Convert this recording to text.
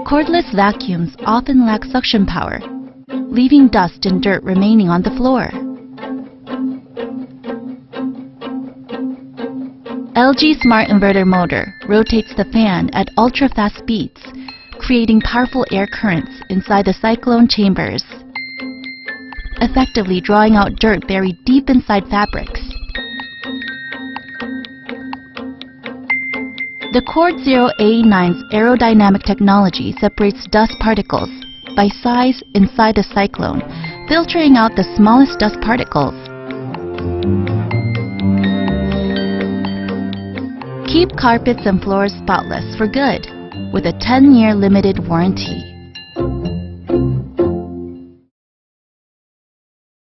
Cordless vacuums often lack suction power, leaving dust and dirt remaining on the floor. LG Smart Inverter Motor rotates the fan at ultra-fast speeds, creating powerful air currents inside the cyclone chambers, effectively drawing out dirt buried deep inside fabrics. The CordZero A9's aerodynamic technology separates dust particles by size inside the cyclone, filtering out the smallest dust particles. Keep carpets and floors spotless for good with a 10-year limited warranty.